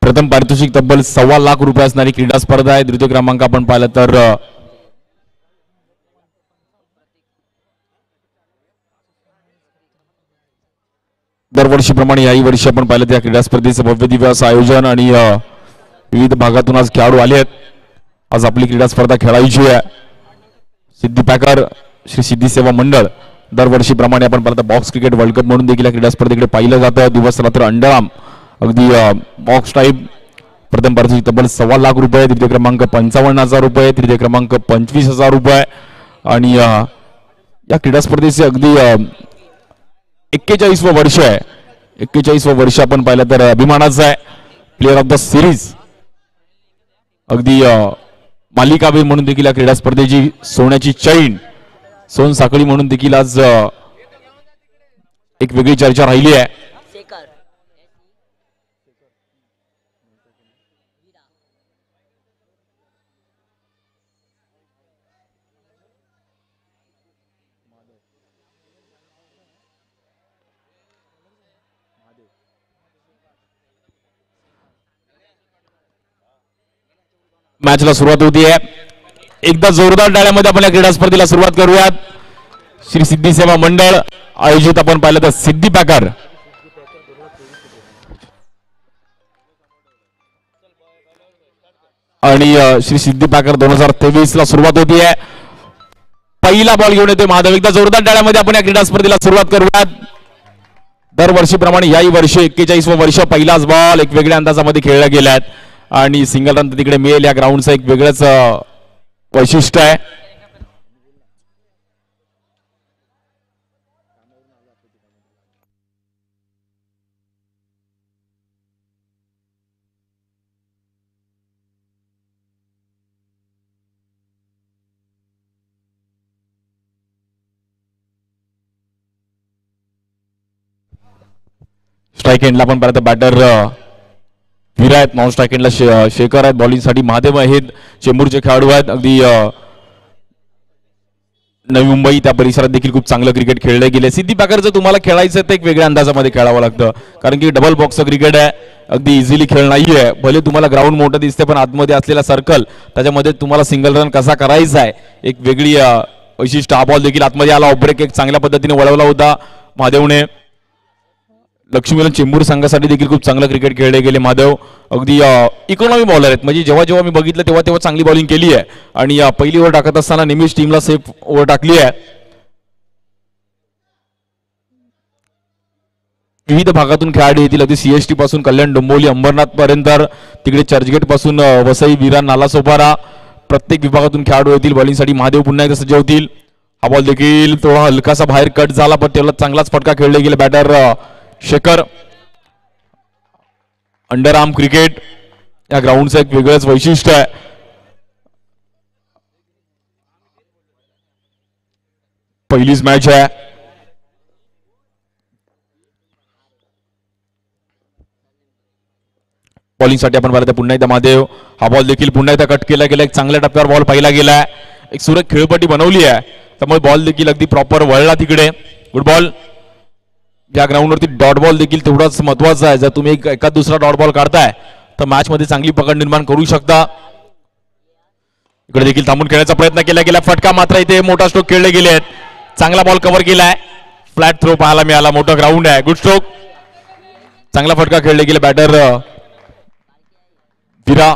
प्रथम पारितोषिक तब्बल 1.25 लाख रुपये असणारी क्रीडा स्पर्धा आहे। द्वितीय क्रमांक आपण पाहिलं तर दरवर्षीप्रमाणे याही वर्षी आपण पाहिलं त्या क्रीडा स्पर्धेचं भव्य दिव्य असं आयोजन आणि विविध भागातून आज खेळाडू आले आहेत। आज आपली क्रीडा स्पर्धा खेळायची आहे। सिद्धी पॅकर श्री सिद्धी सेवा मंडळ दरवर्षीप्रमाणे आपण पाहिलं बॉक्स क्रिकेट वर्ल्ड कप म्हणून देखील क्रीडा स्पर्धेकडे पाहिलं जातं। दिवस रात्र अंडरआर्म अगदी बॉक्स टाईप। प्रथम पारितोषिक तब्बल 1.25 लाख रुपये, द्वितीय क्रमांक 55,000 रुपये, तृतीय क्रमांक 25,000 रुपये आणि या क्रीडा स्पर्धेचे अगदी 41वं वर्ष आहे। 41वं वर्ष आपण पाहिलं तर अभिमानाचं आहे। प्लेयर ऑफ द सिरीज अगदी मालिकावीर म्हणून देखील या क्रीडा स्पर्धेची सोन्याची चैन सोन साखळी म्हणून देखील आज एक वेगळी चर्चा राहिली आहे। मॅचला सुरुवात होतीये। एकदा जोरदार टाळ्यामध्ये आपण या क्रीडा स्पर्धेला सुरुवात करूयात। श्री सिद्धी सेवा मंडळ आयोजित आपण पाहिलं तर सिद्धी पॅकर आणि श्री सिद्धी पॅकर 2023 ला सुरुवात होतीये। पहिला बॉल घेऊन येतोय माधव। एकदा जोरदार टाळ्यामध्ये आपण या क्रीडा स्पर्धेला सुरुवात करूयात। दरवर्षीप्रमाणे याही वर्षी 41वं वर्ष पहिलाच बॉल एक वेगळ्या अंदाजामध्ये खेळला गेलाय आणि सिंगल रन तिकडे मिळेल। या ग्राउंडचं एक वेगळंच वैशिष्ट्य आहे। स्ट्राईक एंडला पण परत बॅटर वीरा आहेत, नॉन स्ट्राईक एंडला शेखर आहेत, बॉलिंग साठी महादेव आहेत, चेंबूरचे खेळाडू आहेत। अगदी नवी मुंबई त्या परिसरात देखील खूप चांगलं क्रिकेट खेळले गेले। सिद्धी पॅकर जर तुम्हाला खेळायचं तर एक वेगळ्या अंदाजामध्ये खेळावं लागतं कारण की डबल बॉक्सचं क्रिकेट आहे। अगदी इझिली खेळ नाहीये। भले तुम्हाला ग्राउंड मोठं दिसते पण आतमध्ये असलेला सर्कल त्याच्यामध्ये तुम्हाला सिंगल रन कसा करायचा आहे एक वेगळी वैशिष्ट्य। हा बॉल देखील आतमध्ये आला, ऑफब्रेक एक चांगल्या पद्धतीने वळवला होता महादेवने। लक्ष्मीलन चेंबूर संघासाठी देखील खूप चांगलं क्रिकेट खेळले गेले महादेव। अगदी इकॉनॉमी बॉलर आहेत, म्हणजे जेव्हा जेव्हा मी बघितलं तेव्हा चांगली बॉलिंग केली आहे आणि पहिली ओव्हर टाकत असताना नेहमीच टीमला सेफ ओव्हर टाकली आहे। विविध भागातून खेळाडू येतील, अगदी सीएसटी पासून कल्याण डोंबिवली अंबरनाथ पर्यंत, तिकडे चर्चगेट पासून वसई विरा नालासोपारा प्रत्येक विभागातून खेळाडू येतील। बॉलिंगसाठी महादेव पुन्हा एकदा सज्ज होतील। हा बॉल देखील थोडा हलकासा बाहेर कट झाला पण त्याला चांगलाच फटका खेळले गेले बॅटर शेखर। अंडरआर्म क्रिकेट या ग्राउंडचं एक वेगळंच वैशिष्ट्य आहे। पहिलीच मॅच आहे। बॉलिंगसाठी आपण पाहिलं तर पुन्हा एकदा महादेव। हा बॉल देखील पुन्हा एकदा कट केला गेला, एक चांगल्या टप्प्यावर बॉल पाहिला गेलाय, एक सुरेख खेळपट्टी बनवली आहे त्यामुळे बॉल देखील अगदी प्रॉपर वळला तिकडे। Good ball. या ग्राउंडवरती डॉट बॉल देखील तेवढाच महत्वाचा आहे। जर तुम्ही एका दुसरा डॉट बॉल काढताय तर मॅच मध्ये चांगली पकड निर्माण करू शकता। इकडे देखील थांबून खेळण्याचा प्रयत्न केला गेला, फटका मात्र इथे मोठा स्ट्रोक खेळले गेले आहेत। चांगला बॉल कव्हर केलाय, फ्लॅट थ्रो पाहायला मिळाला, मोठा ग्राउंड आहे, गुड स्ट्रोक, चांगला फटका खेळले गेले बॅटर विरा।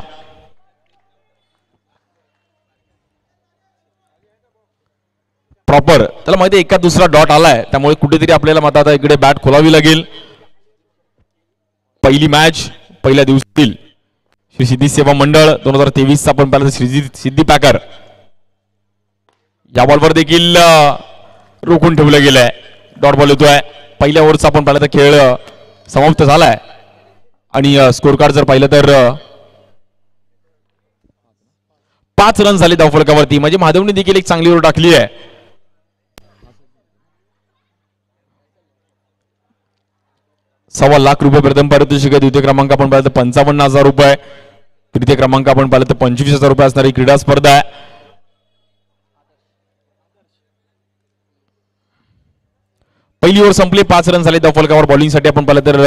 प्रॉपर त्याला माहिती एका दुसरा डॉट आलाय त्यामुळे कुठेतरी आपल्याला मत आता इकडे बॅट खोलावी लागेल। पहिली मॅच पहिल्या दिवसातील श्री सिद्धी सेवा मंडळ 2023 आपण पाहिलं श्री सिद्धी पॅकर या बॉलवर देखील रोखून ठेवलं गेलंय। डॉट बॉल येतोय। पहिल्या ओव्हरचा आपण पाहिलं तर खेळ समाप्त झालाय आणि स्कोर कार्ड जर पाहिलं तर 5 रन झाले धावफलकावरती, म्हणजे महादेवने देखील एक चांगली ओव्हर टाकली आहे। 1.25 लाख रुपये प्रथम पारितोषिक, द्वितीय क्रमांक आपण पाहिलं तर 55,000 रुपये, तृतीय क्रमांक आपण पाहिलं तर 25,000 रुपये असणारी क्रीडा स्पर्धा आहे। पहिली ओव्हर संपली, 5 रन झाले धावफलकावर। बॉलिंगसाठी आपण पाहिलं तर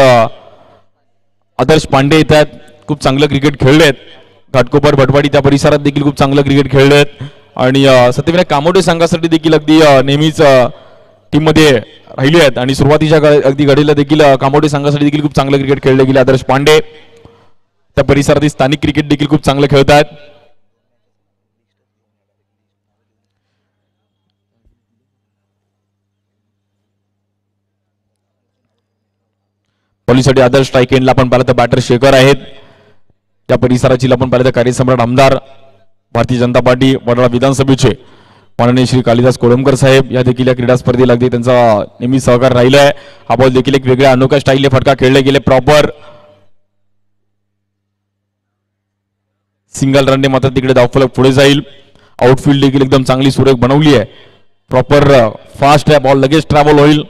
आदर्श पांडे येतात, खूप चांगलं क्रिकेट खेळलेत. घाटकोपर भटवाडी त्या परिसरात देखील खूप चांगलं क्रिकेट खेळलेत आणि सत्यविनायक कामोठे संघासाठी देखील अगदी नेहमीच टीम मध्ये राहिले आहेत आणि सुरुवातीच्या अगदी घडीला देखील कामोठे संघासाठी देखील खूप चांगलं क्रिकेट खेळले गेले. आदर्श पांडे त्या परिसरातील स्थानिक क्रिकेट देखील खूप चांगलं खेळतात. बॉलिंगसाठी आदर्श स्ट्राईक एंडला आपण पाहिलं तर बॅटर शेखर आहेत. त्या परिसराची आपण पाहिलं तर कार्यसम्राट आमदार भारतीय जनता पार्टी वडाळा विधानसभेचे माननीय श्री कालिदास कोळंबकर साहेब या देखील या क्रीडा स्पर्धेला अगदी त्यांचा नेहमी सहकार राहिला आहे. हा बॉल देखील एक वेगळ्या अनोख्या स्टाईलने फटका खेळले गेले. प्रॉपर सिंगल रनने मात्र तिकडे धावफलक पुढे जाईल. आउटफील्ड देखील एकदम चांगली सुरेख बनवली आहे. प्रॉपर फास्ट आहे बॉल लगेच ट्रॅव्हल होईल.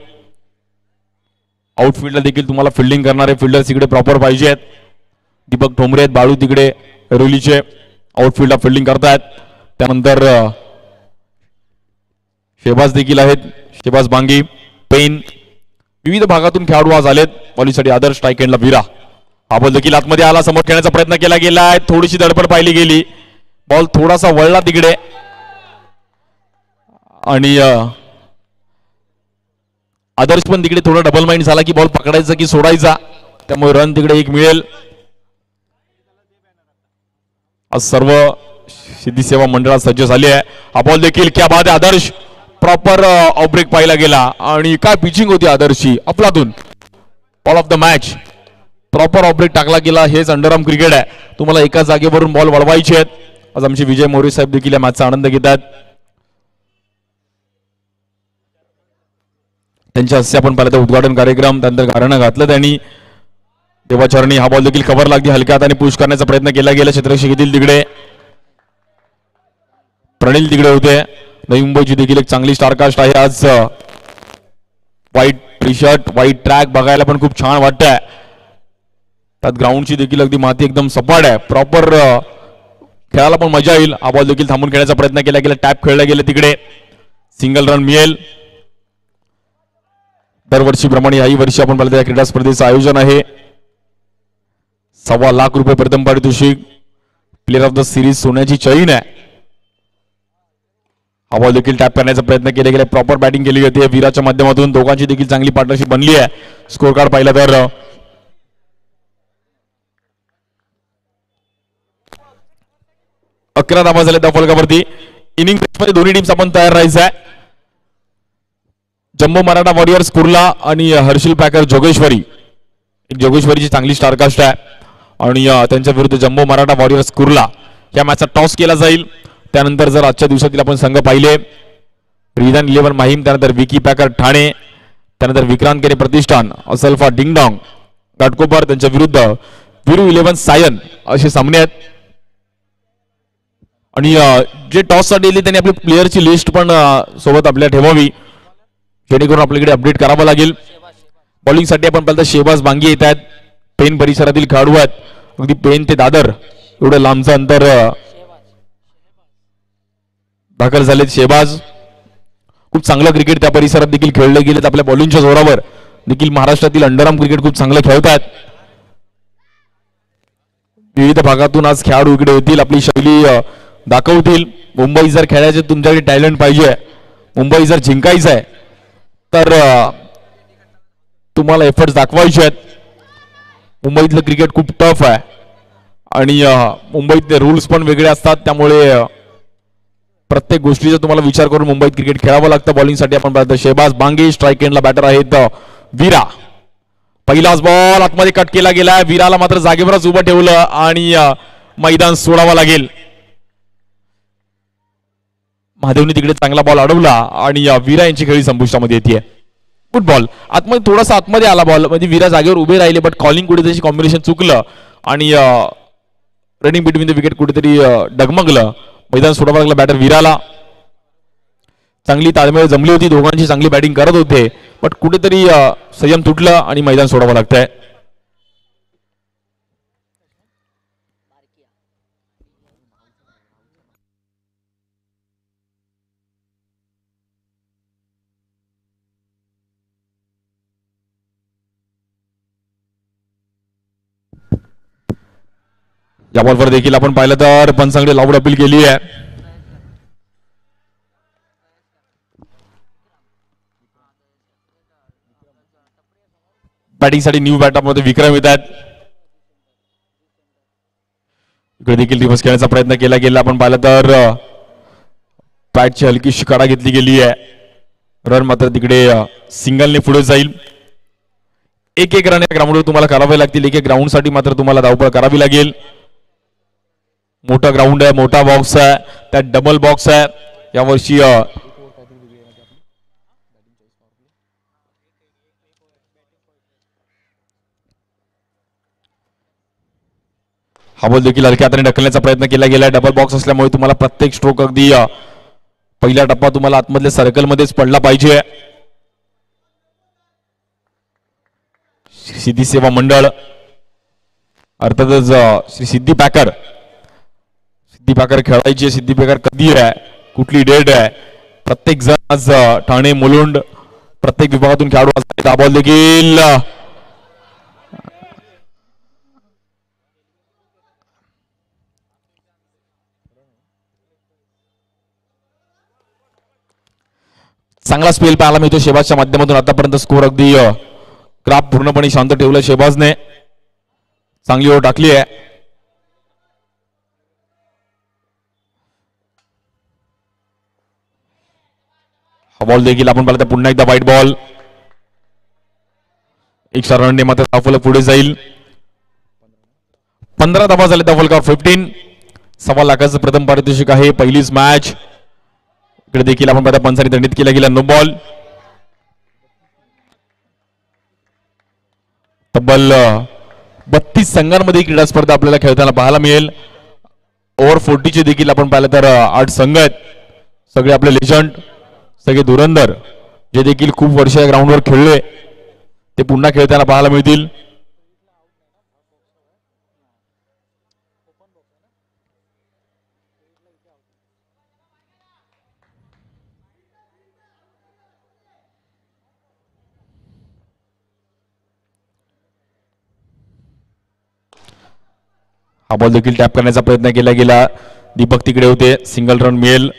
आउटफील्डला देखील तुम्हाला फिल्डिंग करणारे फिल्डर्स इकडे प्रॉपर पाहिजेत. दीपक ठोंबरे आहेत बाळू तिकडे एरोलीचे आउटफील्डला फिल्डिंग करतायत. त्यानंतर शेबाज देखील आहेत. शेबाज बांगी पेन विविध भागातून खेळाडू आज आलेत. बॉलिंगसाठी आदर्श स्ट्राईक एंडला विरा. हा बॉल देखील आतमध्ये आला. समोर खेळण्याचा प्रयत्न केला गेलाय. थोडीशी धडपड पाहिली गेली. बॉल थोडासा वळला तिकडे आणि आदर्श पण तिकडे थोडा डबल माइंड झाला की बॉल पकडायचा की सोडायचा. त्यामुळे रन तिकडे एक मिळेल. आज सर्व सिद्धी सेवा मंडळात सज्ज झाली आहे. हा बॉल देखील क्या बात आहे. आदर्श प्रॉपर ऑफ ब्रेक पाहिला गेला आणि काय पिचिंग होती आदर्शची. अफलातून ball of the match proper off break टाकला गेला. हेच अंडरआर्म क्रिकेट आहे. तुम्हाला एका जागेवरून बॉल वळवायचे आहेत. आज आमचे विजय मोरे साहेब देखील या मॅचचा आनंद घेतात. त्यांच्या हस्ते आपण पाहिलं तर उद्घाटन कार्यक्रम त्यानंतर गारणं घातलं त्यांनी देवाचरणी. हा बॉल देखील कव्हर लागली हलक्या हाताने पुश करण्याचा प्रयत्न केला गेला. क्षेत्ररक्षक घेतील तिकडे प्रणील तिकडे होते. नवी मुंबईची देखील एक चांगली स्टारकास्ट आहे आज. White T shirt white track बघायला पण खूप छान वाटतंय. त्यात ग्राउंडची देखील अगदी माती एकदम सपाट आहे. प्रॉपर खेळायला पण मजा येईल. हा बॉल देखील थांबून खेळण्याचा प्रयत्न केला गेला. टॅप खेळला गेला तिकडे सिंगल रन मिळेल. दरवर्षीप्रमाणे याही वर्षी आपण पाहिलं या क्रीडा स्पर्धेचं आयोजन आहे. ₹1,25,00,000 प्रथम पारितोषिक. प्लेअर ऑफ द सिरीज सोन्याची चैन आहे. हा बॉल देखील टॅप करण्याचा प्रयत्न केला गेला. प्रॉपर बॅटिंग केली होती वीराच्या माध्यमातून. दोघांची देखील चांगली पार्टनरशिप बनली आहे. स्कोर कार्ड पाहिला तर 11 धावा झाल्या त्या फलकावरती. इनिंग मध्ये दोन्ही टीम्स आपण तयार राहायचं आहे. जम्बो मराठा वॉरियर्स कुर्ला आणि हर्षिल पॅकर जोगेश्वरी. जोगेश्वरीची चांगली स्टारकास्ट आहे आणि त्यांच्या विरुद्ध जम्बो मराठा वॉरियर्स कुर्ला या मॅचचा टॉस केला जाईल. त्यानंतर जर आजच्या दिवसातील आपण संघ पाहिले रिदान 11 माहीम त्यानंतर विकी पॅकर ठाणे त्यानंतर विक्रांत केरे प्रतिष्ठान असल्फा डिंगडॉंग घाटकोपर त्यांच्या विरुद्ध विरू 11 सायन असे सामने आहेत. आणि जे टॉस साठी येईल त्यांनी आपली प्लेअरची लिस्ट पण सोबत आपल्या ठेवावी जेणेकरून आपल्याकडे अपडेट करावं लागेल. बॉलिंगसाठी आपण पाहिलं शेबाज बांगी येत आहेत. पेन परिसरातील खेळाडू आहेत. अगदी पेन ते दादर एवढं लांबचं अंतर दाखल झालेत. शेबाज खूप चांगलं क्रिकेट त्या परिसरात देखील खेळले गेलेत. आपल्या बॉलिंगच्या जोरावर देखील महाराष्ट्रातील अंडरआर्म क्रिकेट खूप चांगलं खेळतात. विविध भागातून आज खेळाडू इकडे येतील आपली शैली दाखवतील. मुंबई जर खेळायचे तुमच्याकडे टॅलेंट पाहिजे मुंबई जर जिंकायचं आहे तर तुम्हाला एफर्ट्स दाखवायचे आहेत. मुंबईतलं क्रिकेट खूप टफ आहे आणि मुंबईतले रूल्स पण वेगळे असतात. त्यामुळे प्रत्येक गोष्टीचा तुम्हाला विचार करून मुंबईत क्रिकेट खेळावं लागतं. बॉलिंगसाठी आपण पाहतो शेबाज बांगे स्ट्राईक एंडला बॅटर आहेत विरा. पहिलाच बॉल आतमध्ये कट केला गेला. विराला मात्र जागेवरच उभं ठेवलं आणि मैदान सोडावं लागेल. महादेवनी तिकडे चांगला बॉल अडवला आणि विरा यांची खेळी संपुष्टामध्ये येते. गुड बॉल आतमध्ये थोडासा आतमध्ये आला बॉल म्हणजे विरा जागेवर उभे राहिले बट कॉलिंग कुठेतरी कॉम्बिनेशन चुकलं आणि रनिंग बिटवीन द विकेट कुठेतरी डगमगलं. मैदान सोडावं लागलं बॅटर विराला. चांगली ताळमेळ जमली होती. दोघांची चांगली बॅटिंग करत होते बट कुठेतरी संयम तुटलं आणि मैदान सोडावं लागतंय. या बॉलवर देखील आपण पाहिलं तर पंचांकडे लावून अपील केली आहे. बॅटिंगसाठी न्यू बॅटअपमध्ये विक्रम येत आहेत. इकडे देखील दिवस खेळण्याचा प्रयत्न केला गेला. आपण पाहिलं तर बॅटची हलकीशी कडा घेतली गेली आहे. रन मात्र तिकडे सिंगलने पुढे जाईल. एक एक रन या ग्राउंडवर तुम्हाला करावे लागतील. एक एक ग्राउंड साठी मात्र तुम्हाला धावपळ करावी लागेल. मोठा ग्राउंड आहे, मोठा बॉक्स आहे, त्यात डबल बॉक्स आहे. यावर्षी हा बॉल देखील हलक्या हाताने ढकलण्याचा प्रयत्न केला गेला. डबल बॉक्स असल्यामुळे तुम्हाला प्रत्येक स्ट्रोक अगदी पहिला टप्पा तुम्हाला आतमधल्या सर्कल मध्येच पडला पाहिजे. सिद्धी सेवा मंडळ अर्थातच श्री सिद्धी पॅकर खेळायची. सिद्धी पॅकर कधी आहे, कुठली डेट आहे, प्रत्येक जण आज ठाणे मुलुंड प्रत्येक विभागातून खेळाडू असतात. हा बॉल देखील चांगला स्पेल पाहायला मिळतो शेबाजच्या माध्यमातून. आतापर्यंत स्कोर अगदी ग्राफ पूर्णपणे शांत ठेवलं शेबाजने. चांगली ओव्हर टाकली आहे. हा बॉल देखील आपण पाहिलं तर पुन्हा एकदा व्हाईट बॉल. एक रनने मात्र धावफलक पुढे जाईल. 15 धावा झाले धावफलकावर 15. 1.25 लाखाचं प्रथम पारितोषिक आहे. पहिलीच मॅच. इकडे देखील आपण पाहता पंचांनी दंडित केला गेला. No ball. तब्बल 32 संघांमध्ये क्रीडा स्पर्धा आपल्याला खेळताना पाहायला मिळेल. ओव्हर 40 देखील आपण पाहिलं तर 8 संघ आहेत. सगळे आपले लेजंड, सगळे धुरंधर जे देखील खूप वर्ष या ग्राउंडवर खेळले ते पुन्हा खेळताना पाहायला मिळतील. हा बॉल देखील टॅप करण्याचा प्रयत्न केला गेला. दीपक तिकडे होते. सिंगल रन मिळेल.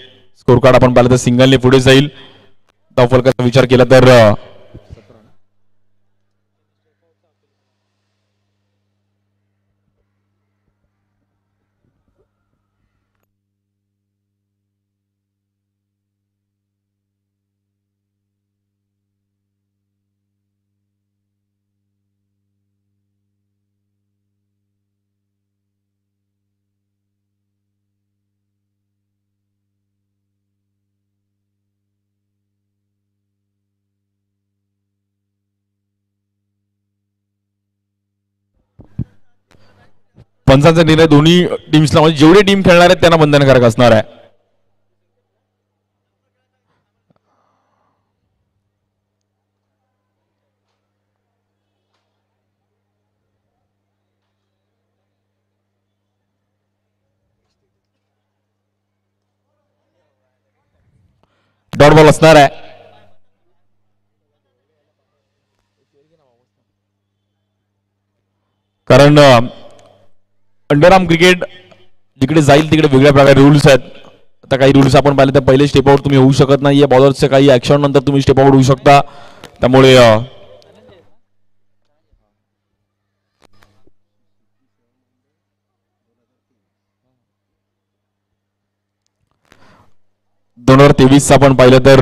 स्कोर कार्ड आपण पाहिलं तर सिंगलने पुढे जाईल. धावफलकाचा विचार केला तर पंचांचा निर्णय दोन्ही टीम्सला म्हणजे जेवढे टीम खेळणार आहेत त्यांना बंधनकारक असणार आहे. डॉट बॉल असणार आहे. कारण अंडरआर्म क्रिकेट जिकडे जाईल तिकडे वेगळ्या प्रकारे रूल्स आहेत. आता काही रूल्स आपण पाहिले तर पहिले स्टेप आउट तुम्ही होऊ शकत नाहीये. बॉलरचे काही ऍक्शन नंतर तुम्ही स्टेप आउट होऊ शकता. त्यामुळे दोन 2023 आपण पाहिलं तर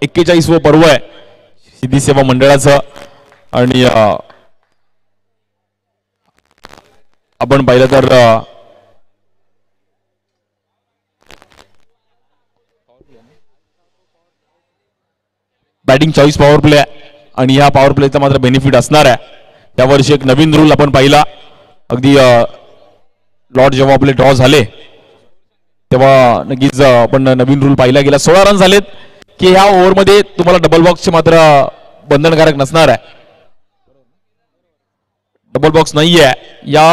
41व पर्व आहे सिद्धी सेवा मंडळाचं. आणि आपण पाहिलं तर बॅटिंग चॉईस पॉवर प्ले आहे. आणि ह्या पॉवर प्लेचा मात्र बेनिफिट असणार आहे. यावर्षी एक नवीन रूल आपण पाहिला. अगदी लॉर्ड जेव्हा आपले ड्रॉ झाले तेव्हा नक्कीच आपण नवीन रूल पाहिला गेला. 16 रन झालेत की ह्या ओव्हरमध्ये तुम्हाला डबल बॉक्सचे मात्र बंधनकारक नसणार आहे. डबल बॉक्स नाहीये या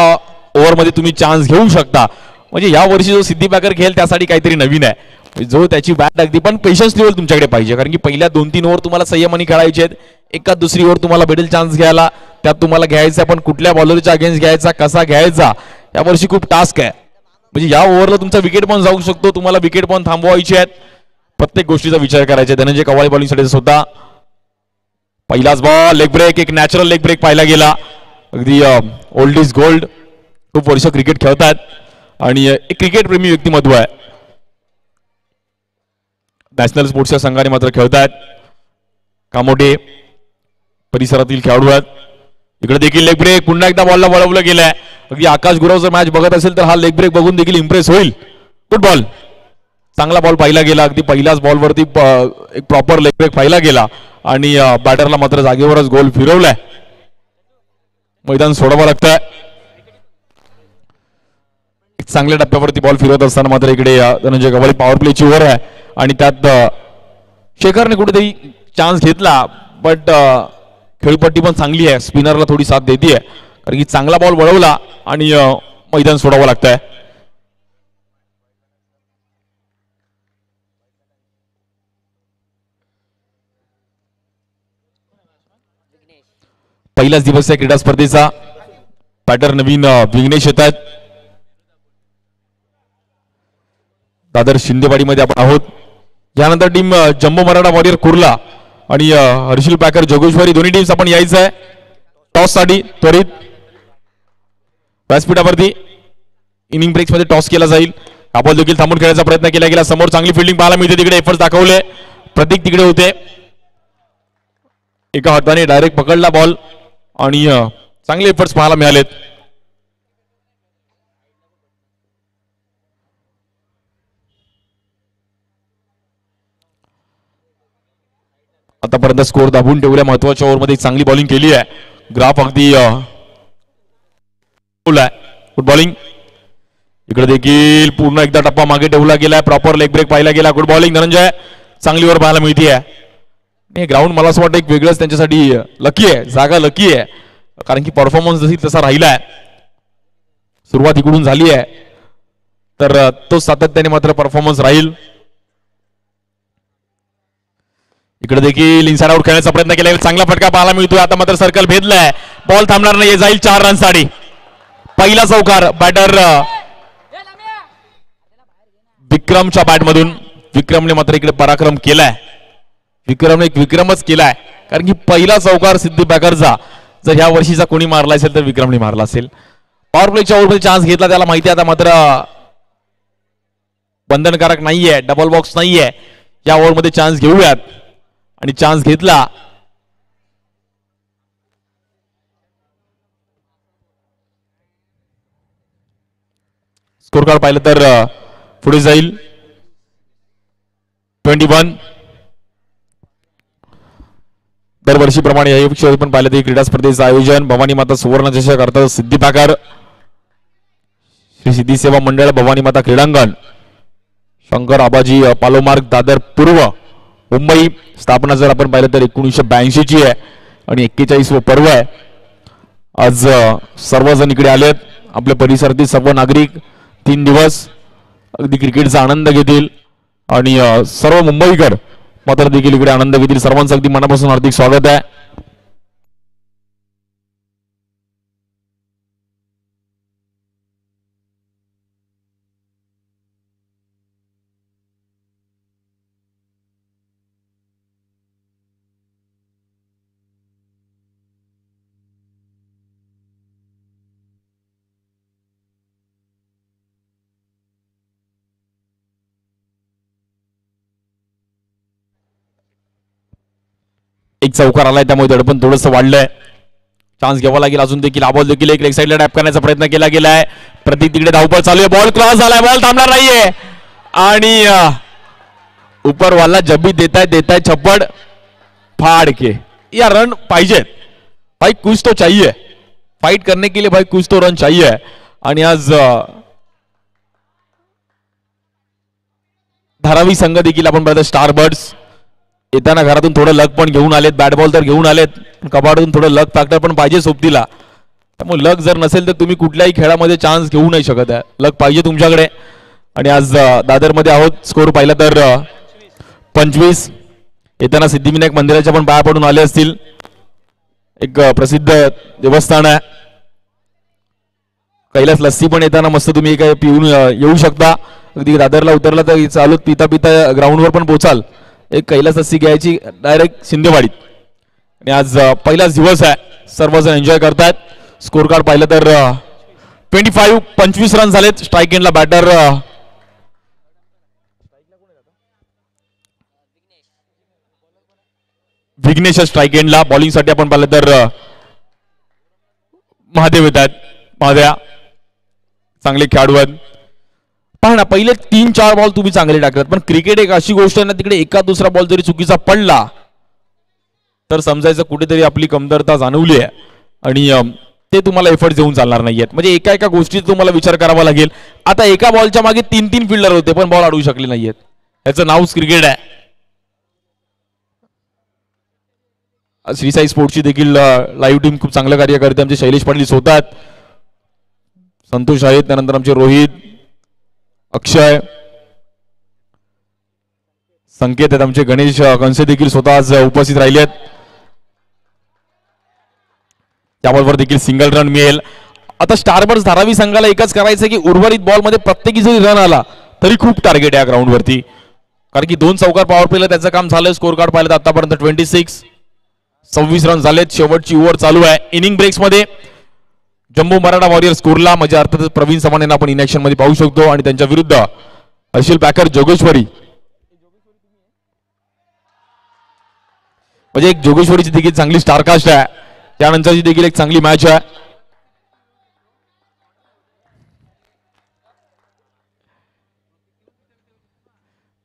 ओव्हरमध्ये तुम्ही चान्स घेऊ शकता. म्हणजे या वर्षी जो सिद्धी पॅकर खेळ त्यासाठी काहीतरी नवीन आहे. जो त्याची बॅट अगदी पण पेशन्स लेवल तुमच्याकडे पाहिजे. कारण की पहिल्या 2-3 ओव्हर तुम्हाला संयमाने खेळायचे आहेत. एका दुसरी ओव्हर तुम्हाला भेटेल चान्स घ्यायला. त्यात तुम्हाला घ्यायचा पण कुठल्या बॉलरच्या अगेन्स्ट घ्यायचा, कसा घ्यायचा यावर्षी खूप टास्क आहे. म्हणजे या ओव्हरला तुमचा विकेट पण जाऊ शकतो, तुम्हाला विकेट पण थांबवायची आहेत, प्रत्येक गोष्टीचा विचार करायचा. धनंजय कवाळे बॉलिंगसाठी स्वतः पहिलाच बॉल लेग ब्रेक, एक नॅचरल लेग ब्रेक पाहिला गेला. अगदी ओल्ड इज गोल्ड, खूप वर्ष क्रिकेट खेळतात आणि एक क्रिकेट प्रेमी व्यक्तिमत्व आहे. नॅशनल स्पोर्ट्सच्या संघाने मात्र खेळतात, कामोठे परिसरातील खेळाडू आहेत. इकडे देखील लेग ब्रेक, पुन्हा एकदा बॉलला वळवलं गेलंय. अगदी आकाश गुरव जर मॅच बघत असेल तर हा लेग ब्रेक बघून देखील इम्प्रेस होईल. गुड बॉल, चांगला बॉल पाहिला गेला. अगदी पहिल्याच बॉलवरती एक प्रॉपर लेग ब्रेक पाहिला गेला आणि बॅटरला मात्र जागेवरच गोल फिरवलाय. मैदान सोडावं लागतंय. चांगल्या टप्प्यावरती बॉल फिरवत असताना मात्र इकडे धनंजय कवाळे पॉवर प्लेची ओव्हर आहे आणि त्यात शेखरने कुठेतरी चान्स घेतला, बट खेळपट्टी पण चांगली आहे, स्पिनरला थोडी साथ देते, कारण की चांगला बॉल वळवला आणि मैदान सोडावं लागतंय. पहिलाच दिवस आहे क्रीडा स्पर्धेचा. बॅटर नवीन विघ्नेश येत आहेत. दादर शिंदेवाडीमध्ये आपण आहोत. यानंतर team jumbo Maratha warrior Kurla आणि हर्षिल पॅकर जोगेश्वरी दोन्ही टीम्स आपण यायचं आहे टॉस साठी. त्वरित व्यासपीठावरती इनिंग ब्रेक्स मध्ये टॉस केला जाईल. हा बॉल देखील थांबून खेळण्याचा प्रयत्न केला गेला. समोर चांगली फिल्डिंग पाहायला मिळते, तिकडे एफर्ट्स दाखवले. प्रतीक तिकडे होते, एका हाताने डायरेक्ट पकडला बॉल आणि चांगले एफर्ट्स पाहायला मिळालेत. आतापर्यंत स्कोर दाबून ठेवल्या. महत्वाच्या ओव्हरमध्ये चांगली बॉलिंग केली आहे. ग्राफ अगदी गुड बॉलिंग. इकडे देखील पूर्ण एकदा टप्पा मागे ठेवला गेलाय. प्रॉपर लेग ब्रेक पाहिला गेला. गुड बॉलिंग धनंजय, चांगली ओव्हर पाहायला मिळते आहे. ग्राउंड मला असं वाटतं एक वेगळंच त्यांच्यासाठी लकी आहे, जागा लकी आहे, कारण की परफॉर्मन्स जशी तसा राहिलाय. सुरुवात इकडून झाली आहे तर तो सातत्याने मात्र परफॉर्मन्स राहील. इकडे देखील इनसाइड आउट खेळण्याचा प्रयत्न केला, चांगला फटका पाहायला मिळतोय. आता मात्र सर्कल भेदलाय, बॉल थांबणार नाही, जाईल 4 रनसाठी. पहिला चौकार बॅटर विक्रमच्या बॅटमधून. विक्रमने मात्र इकडे पराक्रम केलाय. विक्रमने एक विक्रमच केलाय, कारण की पहिला चौकार सिद्धी पॅकरचा जर ह्या वर्षीचा कोणी मारला असेल तर विक्रमने मारला असेल. पॉवर प्लेच्या ओव्हरमध्ये चान्स घेतला, त्याला माहिती आहे आता मात्र बंधनकारक नाहीये, डबल बॉक्स नाहीये. या ओव्हरमध्ये चान्स घेऊयात आणि चान्स घेतला. स्कोर कार्ड पाहिलं तर पुढे जाईल 21. दरवर्षीप्रमाणे या वर्षी पण पाहिलं तर क्रीडा स्पर्धेचं आयोजन भवानी माता सुवर्ण चषक अर्थात सिद्धी पॅकर श्री सिद्धी सेवा मंडळ भवानी माता क्रीडांगण शंकर आबाजी पालोमार्ग दादर पूर्व मुंबई. स्थापना जर आपण पाहिलं तर 1982 ची आहे आणि 41वे पर्व आहे. आज सर्वजण इकडे आलेत. आपल्या परिसरातील सर्व नागरिक 3 दिवस अगदी क्रिकेटचा आनंद घेतील आणि सर्व मुंबईकर मात्र देखील इकडे आनंद घेतील. सर्वांचं अगदी मनापासून हार्दिक स्वागत आहे. एक चौकार आलाय त्यामुळे दडपण थोडंसं वाढलंय. चान्स घ्यावा लागेल अजून देखील. बॉल देखील एक लेग साईडला टॅप करण्याचा प्रयत्न केला गेलाय. प्रतीक तिकडे धावपळ चालू आहे. बॉल क्रॉस झालाय, बॉल थांबणार नाहीये आणि ऊपर वाला जब्बी देताय छप्पड फाड़ के. या रन पाहिजेत भाई, कुछ तो चाहिए. फाइट करने के लिए भाई कुछ तो रन चाहिए. आणि आज धारावी संघ देखील आपण पाहतो स्टार बर्ड्स येताना घरातून थोडं लक पण घेऊन आलेत. बॅट बॉल तर घेऊन आलेत, कबाडून थोडं लक फॅक्टर पण पाहिजे सोबतीला. त्यामुळे लक जर नसेल तर तुम्ही कुठल्याही खेळामध्ये चान्स घेऊ नाही शकत आहे. लक पाहिजे तुमच्याकडे. आणि आज दादरमध्ये आहोत. स्कोर पाहिला तर 25. येताना सिद्धिविनायक मंदिराच्या पण पाया पडून आले असतील. एक प्रसिद्ध देवस्थान आहे. कैलास लस्सी पण येताना मस्त तुम्ही काय पिऊन येऊ शकता. अगदी दादरला उतरला तर चालू पिता पिता ग्राउंडवर पण पोचाल. एक कैलास लस्सी घ्यायची डायरेक्ट शिंदेवाडीत. आणि आज पहिलाच दिवस आहे, सर्वजण एन्जॉय करतायत. स्कोर कार्ड पाहिलं तर 25 रन झालेत. स्ट्राईक एंडला बॅटर विघ्नेश स्ट्राईक एंडला. बॉलिंगसाठी आपण पाहिलं तर महादेव येत आहेत. महाद्या चांगले खेळाडू आहेत. पहा ना, पहिले 3-4 बॉल तुम्ही चांगले टाकतात, पण क्रिकेट एक अशी गोष्ट आहे ना, तिकडे एका दुसरा बॉल जरी चुकीचा पडला तर समजायचं कुठेतरी आपली कमतरता जाणवली आहे आणि ते तुम्हाला एफर्ट देऊन चालणार नाहीयेत. म्हणजे एका एका गोष्टीचा तुम्हाला विचार करावा लागेल. आता एका बॉलच्या मागे 3-3 फिल्डर होते पण बॉल अडवू शकले नाहीयेत. याचं नावच क्रिकेट आहे. श्रीसाई स्पोर्ट्सची देखील लाईव्ह टीम खूप चांगलं कार्य करते. आमचे शैलेश पाटील स्वतः आहेत, संतोष आहेत, त्यानंतर आमचे रोहित, अक्षय, संकेत आहेत, आमचे गणेश कंसे देखील स्वतः आज उपस्थित राहिले आहेत. त्याबरोबर देखील सिंगल रन मिळेल. आता स्टारबर्ड्स धारावी संघाला एकच करायचं की उर्वरित बॉलमध्ये प्रत्येकी जरी रन आला तरी खूप टार्गेट आहे ग्राउंडवरती, कारण की 2 चौकार पॉवर प्लेला त्याचं काम झालं. स्कोर कार्ड पाहिलं तर आतापर्यंत 26 रन झालेत. शेवटची ओव्हर चालू आहे. इनिंग ब्रेक्स मध्ये जम्बो मराठा वॉरियर स्कोरला म्हणजे अर्थातच प्रवीण समाने आपण इनॅक्शन मध्ये पाहू शकतो आणि त्यांच्या विरुद्ध हर्षल पॅकर जोगेश्वरी, म्हणजे एक जोगेश्वरीची देखील चांगली स्टारकास्ट आहे. त्यानंतरची देखील एक चांगली मॅच आहे.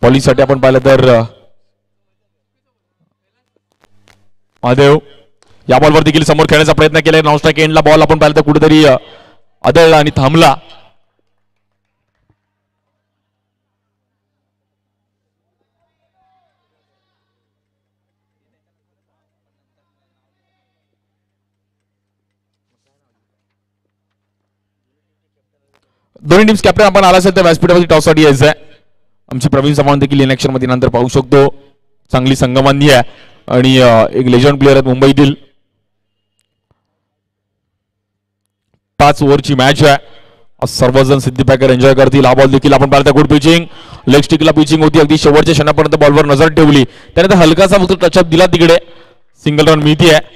बॉलिंगसाठी आपण पाहिलं तर महादेव या बॉलवर देखील समोर खेळण्याचा प्रयत्न केलाय. नॉन स्ट्राईक एंडला बॉल आपण पाहिलं तर कुठेतरी आदळला आणि थांबला. दोन्ही टीम्स कॅप्टन आपण आला असेल तर व्यासपीठावरती टॉससाठी यायचं आहे. आमची प्रवीण चव्हाण देखील इलेक्शन मध्ये नंतर पाहू शकतो. चांगली संगमांनी आहे आणि एक लेजंड प्लेअर आहेत मुंबईतील. 5 ओव्हरची मॅच आहे. सर्वजण सिद्धी पॅकर एन्जॉय करतील. हा बॉल देखील आपण पाहिलं गुड पिचिंग, लेग स्टिकला पिचिंग होती. अगदी शेवटच्या क्षणापर्यंत बॉलवर नजर ठेवली, त्यानंतर हलकासा फक्त टचअप दिला तिकडे. सिंगल रन मिळती आहे.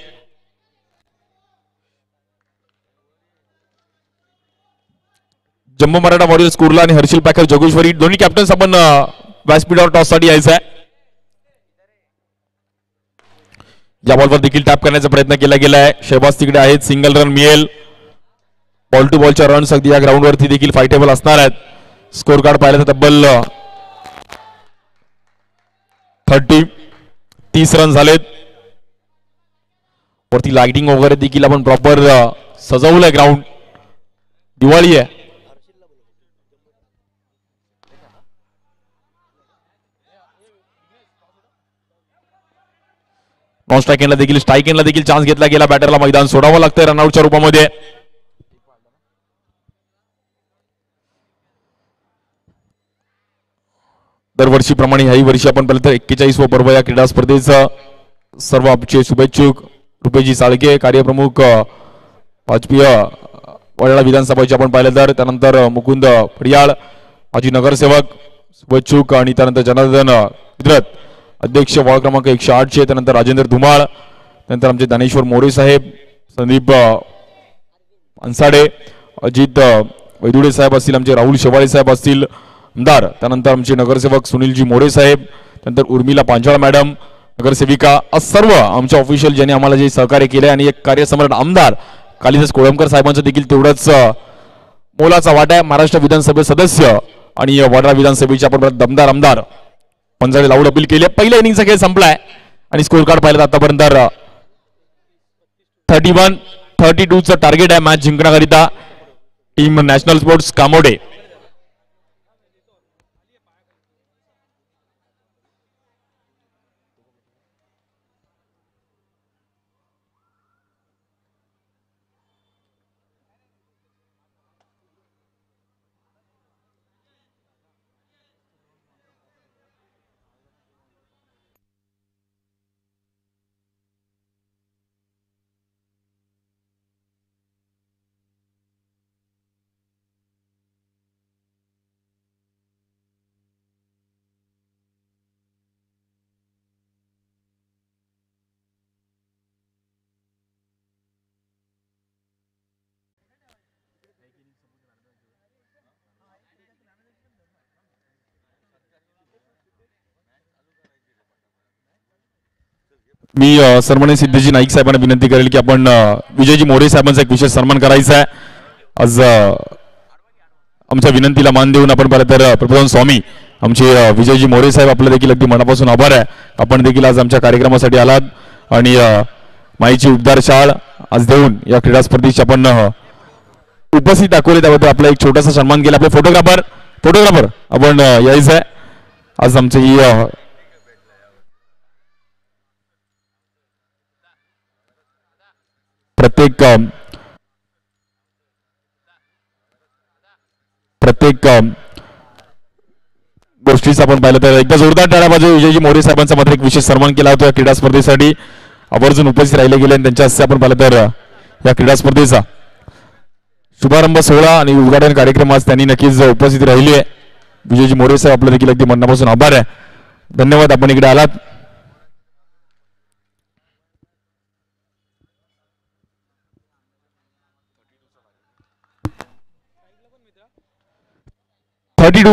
जम्बो मराठा वॉरियर स्कोरला आणि हर्षल पॅकर जोगेश्वरी दोन्ही कॅप्टन्स आपण व्यासपीठावर टॉससाठी यायचं आहे. या बॉलवर देखील टॅप करण्याचा प्रयत्न केला गेलाय. शहबाज तिकडे आहेत. सिंगल रन मिळेल. बॉल टू बॉलच्या रन्स अगदी या ग्राउंडवरती देखील फायटेबल असणार आहेत. स्कोर कार्ड पाहिलं तर तब्बल 30 रन झालेत. वरती लाइटिंग वगैरे देखील आपण प्रॉपर सजवलंय. ग्राउंड दिवाळी आहे. नॉन स्ट्राईक एंडला देखील स्ट्राईक एंडला देखील चान्स घेतला गेला. बॅटरला मैदान सोडावं लागतंय रनआउटच्या रूपामध्ये. दरवर्षीप्रमाणे ह्याही वर्षी आपण पाहिलं तर 41वा पर्व या क्रीडा स्पर्धेचं सर्व आमचे शुभेच्छुक रुपेजी साळके, कार्यप्रमुख वाजपेयी वडळा विधानसभेचे आपण पाहिलं तर, त्यानंतर मुकुंद फडियाळ माजी नगरसेवक शुभेच्छुक, आणि त्यानंतर जनार्दन विद्रत अध्यक्ष वॉर्ड क्रमांक 108 त्यानंतर राजेंद्र धुमाळ, त्यानंतर आमचे दानेश्वर मोरे साहेब, संदीप अन्साडे, अजित वैदुडे साहेब असतील, आमचे राहुल शेवाळे साहेब असतील आमदार, त्यानंतर आमचे नगरसेवक सुनीलजी मोरे साहेब, त्यानंतर उर्मिला पांचाळ मॅडम नगरसेविका, सर्व आमच्या ऑफिशियल ज्यांनी आम्हाला जे सहकार्य केले, आणि एक कार्यसम्राट आमदार कालिदास कोळंबकर साहेबांचं देखील तेवढंच मोलाचा वाटा आहे. महाराष्ट्र विधानसभे सदस्य आणि वडरा विधानसभेचे आपण दमदार आमदार पंजाळे लाऊड अपील केली. पहिल्या इनिंगचा खेळ संपलाय आणि स्कोर कार्ड पाहिलं आतापर्यंत 31-32चं टार्गेट आहे मॅच जिंकण्याकरिता टीम नॅशनल स्पोर्ट्स कामोडे. मी सन्माननीय सिद्धेजी नाईक साहेबांना विनंती करेल की आपण विजयजी मोरे साहेबांचा एक विशेष सन्मान करायचा आहे. आज आमच्या विनंतीला मान देऊन आपण पाहिलं तर प्रबोधन स्वामी आमचे विजयजी मोरे साहेब आपलं देखील अगदी मनापासून आभार आहे. आपण देखील आज आमच्या कार्यक्रमासाठी आलात आणि माईची उबदार शाळ आज देऊन या क्रीडा स्पर्धेची आपण उपस्थित दाखवले त्याबद्दल आपला एक छोटासा सन्मान केला. आपले फोटोग्राफर आपण यायचं आहे. आज आमची ही प्रत्येक गोष्टीचं आपण पाहिलं तर एकदा जोरदार टाळ्या वाजवून विजयजी मोरे साहेबांचा मात्र एक विशेष सन्मान केला होता या क्रीडा स्पर्धेसाठी. आवर्जून उपस्थित राहिले गेले आणि त्यांच्या हस्ते आपण पाहिलं तर या क्रीडा स्पर्धेचा शुभारंभ सोहळा आणि उद्घाटन कार्यक्रम आज त्यांनी नक्कीच उपस्थित राहिले. विजयजी मोरे साहेब आपलं देखील अगदी मनापासून आभार आहे. धन्यवाद आपण इकडे आलात.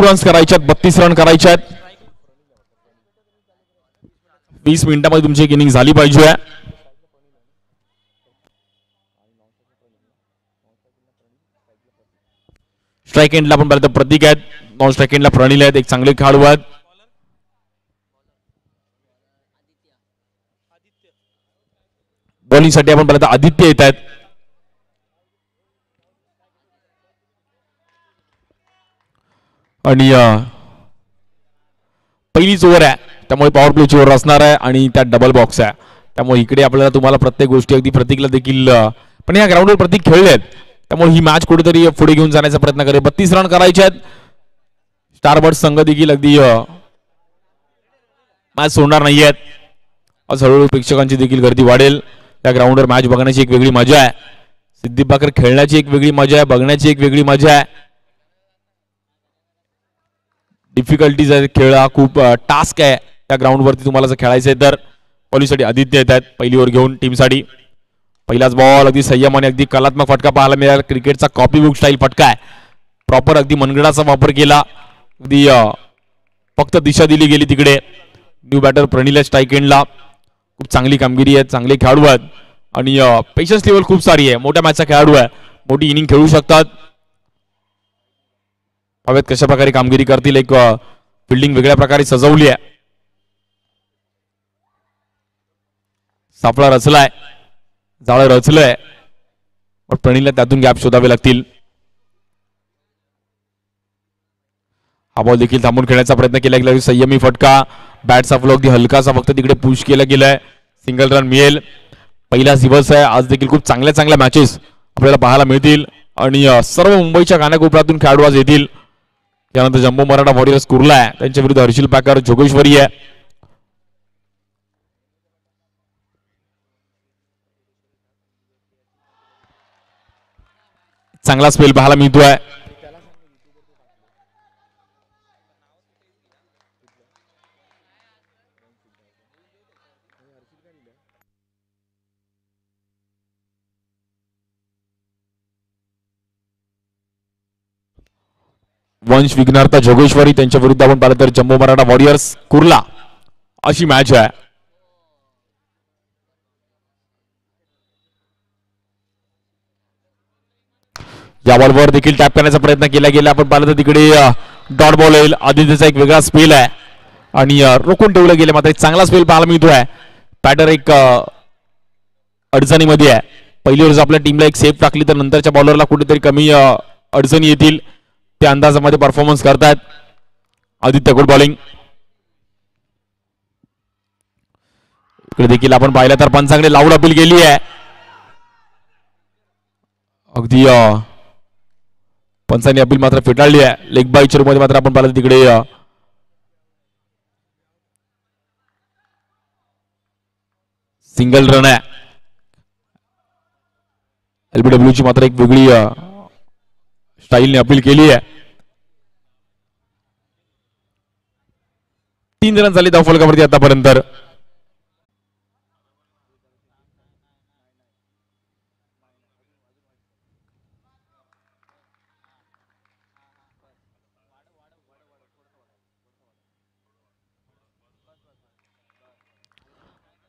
Runs करायच्यात 32 run करायच्यात. 20 मिनिटांमध्ये तुमची एक इनिंग झाली पाहिजे. स्ट्राइक एंडला आपण पाहिलं तर प्रतीक आहेत. नॉन स्ट्राइक एंडला प्रणील आहेत. एक चांगले खेळाडू आहेत. बॉलिंगसाठी आपण पाहिलं तर आदित्य येत आहेत. आणि पहिलीच ओव्हर आहे त्यामुळे पॉवर प्लेची ओव्हर असणार आहे आणि त्यात डबल बॉक्स आहे त्यामुळे इकडे आपल्याला तुम्हाला प्रत्येक गोष्टी अगदी प्रतीकला देखील पण या ग्राउंडवर प्रतीक खेळले आहेत त्यामुळे ही मॅच कुठेतरी पुढे घेऊन जाण्याचा प्रयत्न करेल. 32 रन करायचे आहेत. स्टारबर्ड संघ देखील अगदी मॅच सोडणार नाही आहेत. आज हळूहळू प्रेक्षकांची देखील गर्दी वाढेल. या ग्राउंडवर मॅच बघण्याची एक वेगळी मजा आहे. सिद्धी बाकर खेळण्याची एक वेगळी मजा आहे. बघण्याची एक वेगळी मजा आहे. डिफिकल्टीज आहे. खेळ हा खूप टास्क आहे. त्या ग्राउंडवरती तुम्हाला जर खेळायचं आहे तर बॉलिंगसाठी आदित्य येत आहेत पहिली ओव्हर घेऊन टीमसाठी. पहिलाच बॉल अगदी संयमाने अगदी कलात्मक फटका पाहायला मिळाला. क्रिकेटचा कॉपी बुक स्टाईल फटका आहे. प्रॉपर अगदी मनगडाचा वापर केला. अगदी फक्त दिशा दिली गेली तिकडे. न्यू बॅटर प्रणील स्ट्राइक एंडला. खूप चांगली कामगिरी आहे. चांगले खेळाडू आहेत आणि पेशन्स लेवल खूप सारी आहे. मोठ्या मॅचचा खेळाडू आहे. मोठी इनिंग खेळू शकतात. हवेत कशा प्रकारे कामगिरी करतील. एक फिल्डिंग वेगळ्या प्रकारे सजवली आहे. सापळा रचलाय. जाळं रचलंय पण प्रणीलला त्यातून गॅप शोधावे लागतील. हा बॉल देखील थांबून खेळण्याचा प्रयत्न केला गेला. संयमी फटका. बॅटचा फ्लो अगदी हलकासा फक्त तिकडे पुश केला गेलाय. सिंगल रन मिळेल. पहिलाच दिवस आहे. आज देखील खूप चांगल्या मॅचेस आपल्याला पाहायला मिळतील आणि सर्व मुंबईच्या कानाकोपऱ्यातून खेळाडू आज येतील. त्यानंतर जम्बो मराठा वॉरियर्स कुर्ला आहे. त्यांच्या विरुद्ध हर्षिल पाकर जोगेश्वरी आहे. चांगला स्पेल पाहायला मिळतोय. वंश विघ्नार्थ जोगेश्वरी त्यांच्या विरुद्ध आपण पाहिलं तर जम्बो मराठा वॉरियर्स कुर्ला अशी मॅच आहे. या बॉलवर देखील टॅप करण्याचा प्रयत्न केला गेला. आपण पाहिलं तर तिकडे डॉट बॉल येईल. आदित्यचा एक वेगळा स्पेल आहे आणि रोखून ठेवलं गेलं. मात्र एक चांगला स्पेल पाहायला मिळतोय. बॅटर एक अडचणीमध्ये आहे. पहिली ओव्हर आपल्या टीमला एक सेफ टाकली तर नंतरच्या बॉलरला कुठेतरी कमी अडचणी येतील त्या अंदाजामध्ये परफॉर्मन्स करतात आदित्य. Good bowling. इकडे देखील आपण पाहिलं तर पंचांकडे लाऊड अपील केली आहे. अगदी पंचांनी अपील मात्र फेटाळली आहे. लेग बायच्या रूपमध्ये मात्र आपण पाहिलं तिकडे सिंगल रन आहे. एलबीडब्ल्यू ची मात्र एक वेगळी स्टाईलने अपील केली आहे. 3 रन झाले धावफलकावरती आतापर्यंत.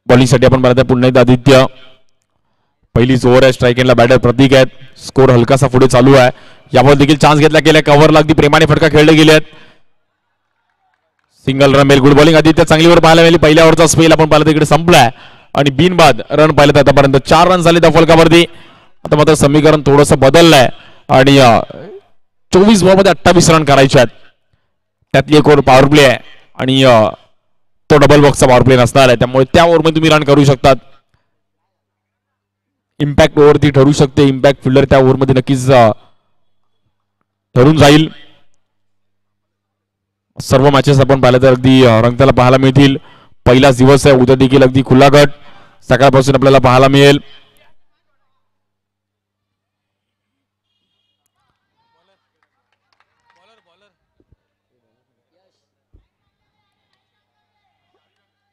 बॉलिंगसाठी आपण पाहतो पुन्हा एकदा आदित्य. पहिलीच ओव्हर आहे. स्ट्राईक एंडला बॅटर प्रतीक आहेत. स्कोर हलकासा पुढे चालू आहे. यावर देखील चान्स घेतला गेला. कव्हरला अगदी प्रेमाने फटका खेळले गेले आहेत. सिंगल रन मिळेल. Good bowling Aditya. चांगली ओव्हर पाहायला मिळाली. पहिल्या ओव्हरचा स्पेल आपण पाहिलं तिकडे संपलाय आणि बिनबाद रन पाहिलं तर आतापर्यंत 4 रन झाले त्या फलकावरती. आता मात्र समीकरण थोडंसं बदललंय आणि 24 बॉलमध्ये 28 रन करायचे आहेत. त्यातली एक ओव्हर पॉवर प्ले आहे आणि तो डबल बॉक्सचा पॉवर प्ले नसणार आहे. त्यामुळे त्या ओव्हरमध्ये तुम्ही रन करू शकतात. इम्पॅक्ट ओव्हरती ठरू शकते. इम्पॅक्ट फिल्डर त्या ओव्हरमध्ये नक्कीच ठरून जाईल. सर्व मॅचेस आपण पाहिलं तर अगदी रंगताला पाहायला मिळतील. पहिलाच दिवस आहे. उद्या देखील अगदी खुला गट सकाळपासून आपल्याला पाहायला मिळेल.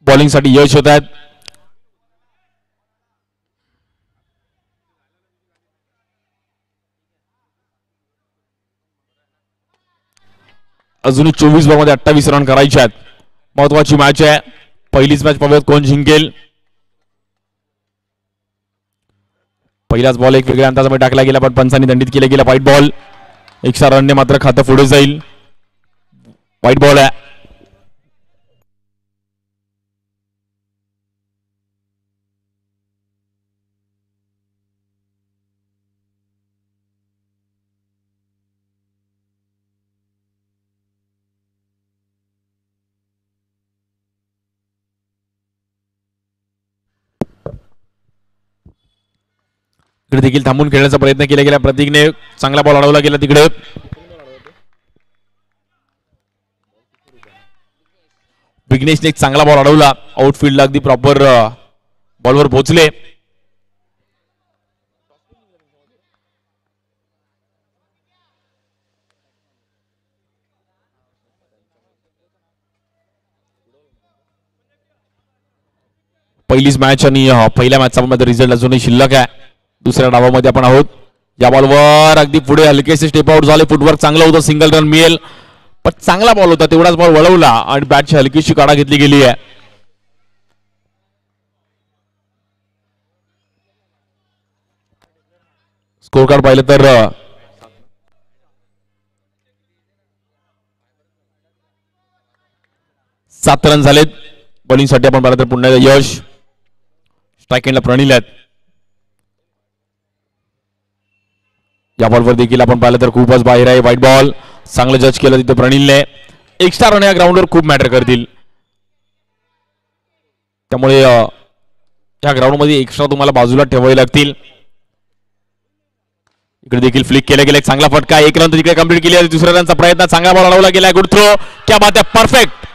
बॉलिंगसाठी यश होत आहेत. अजून 24 बॉलमध्ये 28 रन करायचे आहेत. महत्वाची मॅच आहे. पहिलीच मॅच पाहूयात कोण जिंकेल. पहिलाच बॉल एक वेगळ्या अंदाजामध्ये टाकला गेला पण पंचांनी दंडित केला गेला. White ball. एक्स्ट्रा रनने मात्र खातं पुढे जाईल. व्हाईट बॉल आहे. तिकडे देखील थांबून खेळण्याचा प्रयत्न केला गेला. प्रतीकने चांगला बॉल अडवला गेला तिकडे. विघ्नेशने एक चांगला बॉल अडवला. आउटफील्डला अगदी प्रॉपर बॉलवर पोहोचले. पहिलीच मॅच आणि पहिल्या मॅचचा मध्ये रिझल्ट अजूनही शिल्लक आहे. दुसऱ्या डावामध्ये आपण आहोत. या बॉलवर अगदी पुढे हलकेसे स्टेप आउट झाले. फुटवर्क चांगलं होतं. सिंगल रन मिळेल पण चांगला बॉल होता. तेवढाच बॉल वळवला आणि बॅटची हलकीशी काढा घेतली गेली आहे. स्कोर कार्ड पाहिलं तर 7 रन झालेत. बॉलिंगसाठी आपण पाहिलं तर पुन्हा यश. स्ट्राईक एंडला प्रणील आहेत. या बॉलवर देखील आपण पाहिलं तर खूपच बाहेर आहे. White ball. चांगलं जज केलं तिथे प्रणीलने. एक्स्ट्रा रन या ग्राउंडवर खूप मॅटर करतील. त्यामुळे या ग्राउंडमध्ये एक्स्ट्रा तुम्हाला बाजूला ठेवावे लागतील. इकडे देखील फ्लिक केला गेला. चांगला फटका. 1 रन तिकडे कंप्लीट केली. दुसऱ्या रनचा प्रयत्न. चांगला बॉल अडवला गेला. Good throw. क्या बात आहे. परफेक्ट.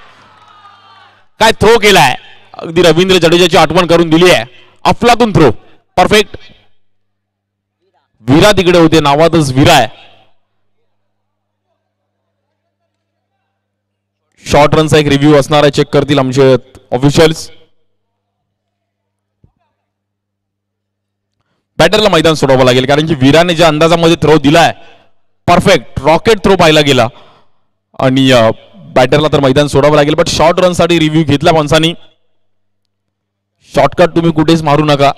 काय थ्रो केलाय. अगदी रवींद्र जडेजाची आठवण करून दिली आहे. अफलातून थ्रो. परफेक्ट. विरा तिकडे होते. नावातच विरा आहे. शॉर्ट रनचा एक रिव्ह्यू असणार आहे. चेक करतील आमचे ऑफिशियल्स. बॅटरला मैदान सोडावं लागेल कारण की विराने ज्या अंदाजामध्ये थ्रो दिलाय परफेक्ट रॉकेट थ्रो पाहायला गेला आणि बॅटरला तर मैदान सोडावं लागेल. बट शॉर्ट रन साठी रिव्ह्यू घेतला पंचांनी. शॉर्टकट तुम्ही कुठेच मारू नका.